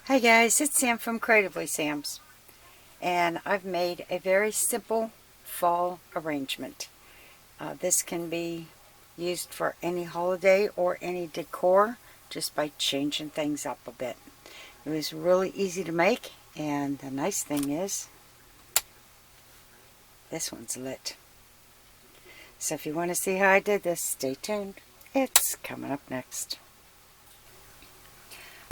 Hi guys, it's Sam from Creatively Sam's, and I've made a very simple fall arrangement. This can be used for any holiday or any decor just by changing things up a bit. It was really easy to make, and the nice thing is this one's lit. So if you want to see how I did this, stay tuned. It's coming up next.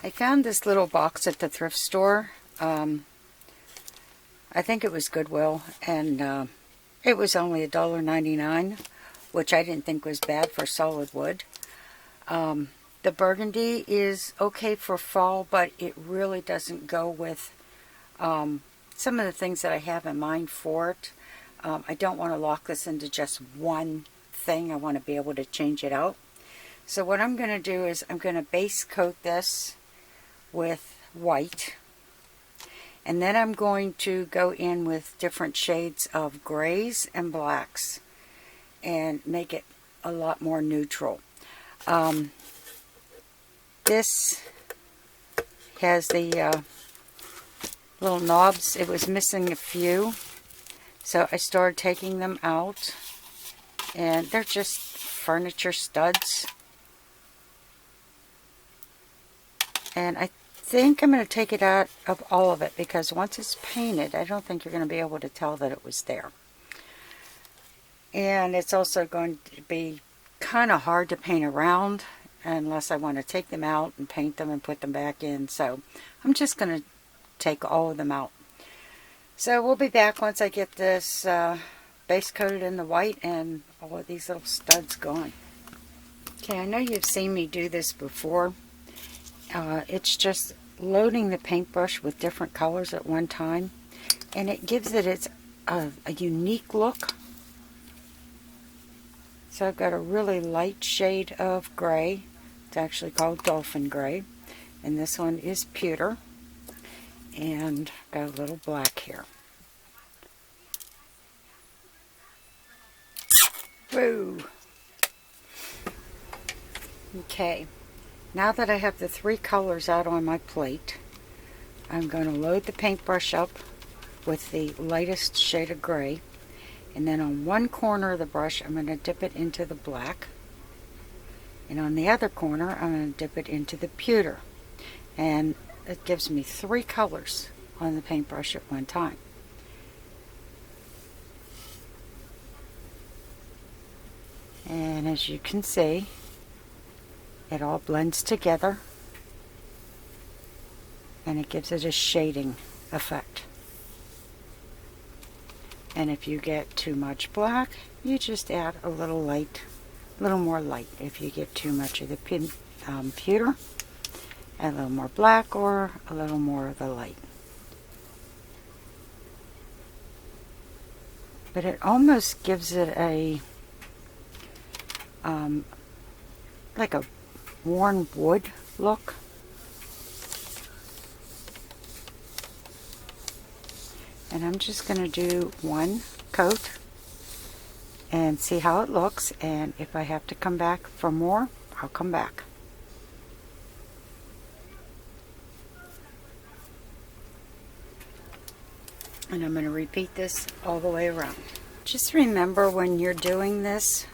I found this little box at the thrift store. I think it was Goodwill, and it was only $1.99, which I didn't think was bad for solid wood. The burgundy is okay for fall, but it really doesn't go with some of the things that I have in mind for it. I don't want to lock this into just one thing. I want to be able to change it out. So what I'm going to do is I'm going to base coat this with white, and then I'm going to go in with different shades of grays and blacks and make it a lot more neutral. This has the little knobs. It was missing a few, so I started taking them out, and they're just furniture studs. And I think I'm going to take it out of all of it, because once it's painted, I don't think you're going to be able to tell that it was there. And it's also going to be kind of hard to paint around unless I want to take them out and paint them and put them back in. So I'm just going to take all of them out. So we'll be back once I get this base coated in the white and all of these little studs gone. Okay, I know you've seen me do this before. It's just loading the paintbrush with different colors at one time, and it gives it a unique look. So I've got a really light shade of gray. It's actually called Dolphin Gray, and this one is pewter, and got a little black here. Woo! Okay. Now that I have the three colors out on my plate, I'm going to load the paintbrush up with the lightest shade of gray, and then on one corner of the brush I'm going to dip it into the black, and on the other corner I'm going to dip it into the pewter, and it gives me three colors on the paintbrush at one time. And as you can see, it all blends together, and it gives it a shading effect. And if you get too much black, you just add a little more light. If you get too much of the pewter, add a little more black or a little more of the light. But it almost gives it a like a worn wood look. And I'm just going to do one coat and see how it looks, and if I have to come back for more, I'll come back. And I'm going to repeat this all the way around. Just remember, when you're doing this,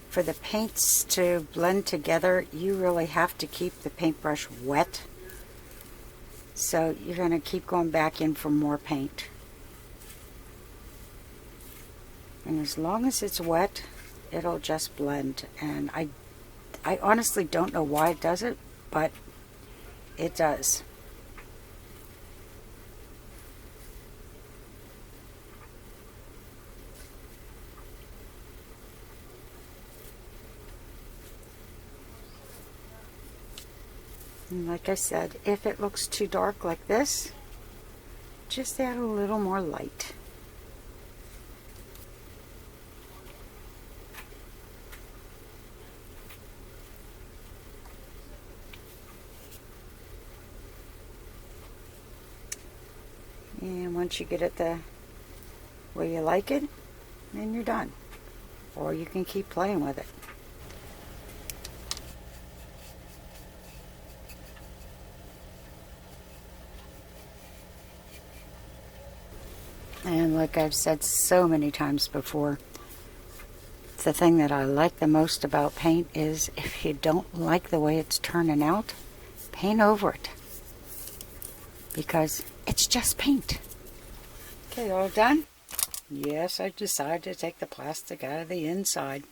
for the paints to blend together, you really have to keep the paintbrush wet. So you're going to keep going back in for more paint. And as long as it's wet, it'll just blend. And I honestly don't know why it does it, but it does. And like I said, if it looks too dark like this, just add a little more light. And once you get it the way you like it, then you're done. Or you can keep playing with it. And like I've said so many times before, the thing that I like the most about paint is if you don't like the way it's turning out, paint over it. Because it's just paint. Okay, all done? Yes, I decided to take the plastic out of the inside.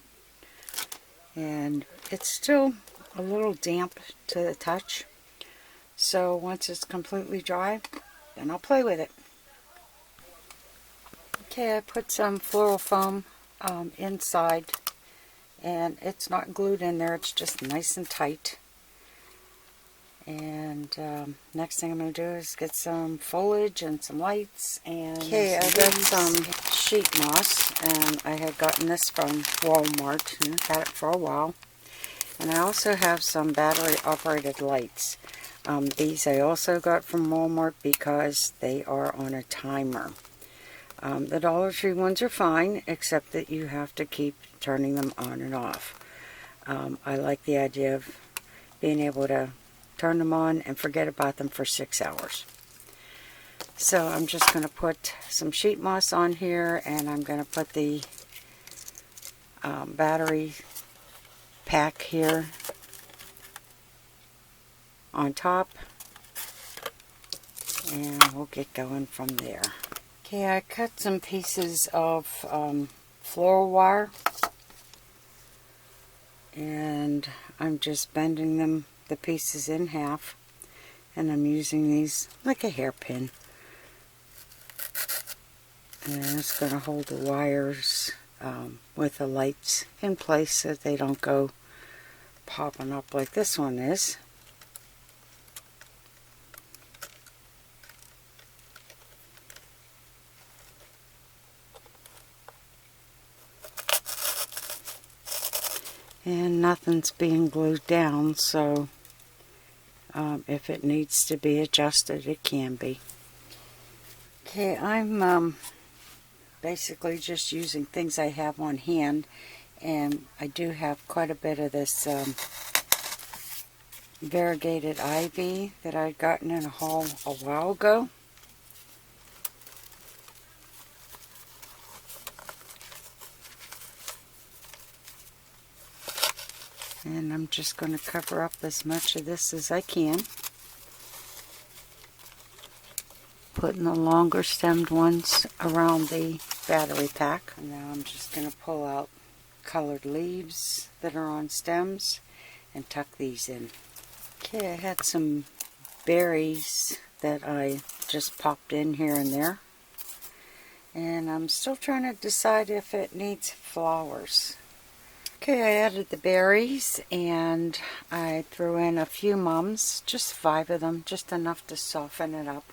And it's still a little damp to the touch. So once it's completely dry, then I'll play with it. Okay, I put some floral foam inside, and it's not glued in there, it's just nice and tight. And next thing I'm going to do is get some foliage and some lights. And okay, I got some sheet moss, and I had gotten this from Walmart and I've had it for a while. And I also have some battery operated lights. These I also got from Walmart because they are on a timer. The Dollar Tree ones are fine, except that you have to keep turning them on and off. I like the idea of being able to turn them on and forget about them for 6 hours. So I'm just going to put some sheet moss on here, and I'm going to put the battery pack here on top, and we'll get going from there. Okay, I cut some pieces of floral wire, and I'm just bending the pieces in half, and I'm using these like a hairpin. And it's going to hold the wires with the lights in place so that they don't go popping up like this one is. And nothing's being glued down, so if it needs to be adjusted, it can be. Okay, I'm basically just using things I have on hand, and I do have quite a bit of this variegated ivy that I'd gotten in a haul a while ago. And I'm just going to cover up as much of this as I can. Putting the longer stemmed ones around the battery pack. And now I'm just going to pull out colored leaves that are on stems and tuck these in. Okay, I had some berries that I just popped in here and there. And I'm still trying to decide if it needs flowers. Okay, I added the berries, and I threw in a few mums, just 5 of them, just enough to soften it up.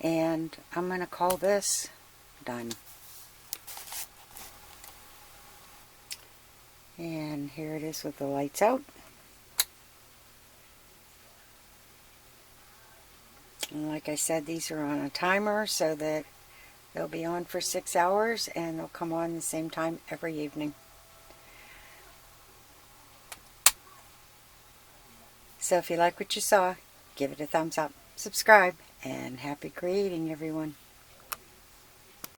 And I'm going to call this done. And here it is with the lights out. And like I said, these are on a timer so that they'll be on for 6 hours, and they'll come on the same time every evening. So if you like what you saw, give it a thumbs up, subscribe, and happy creating, everyone.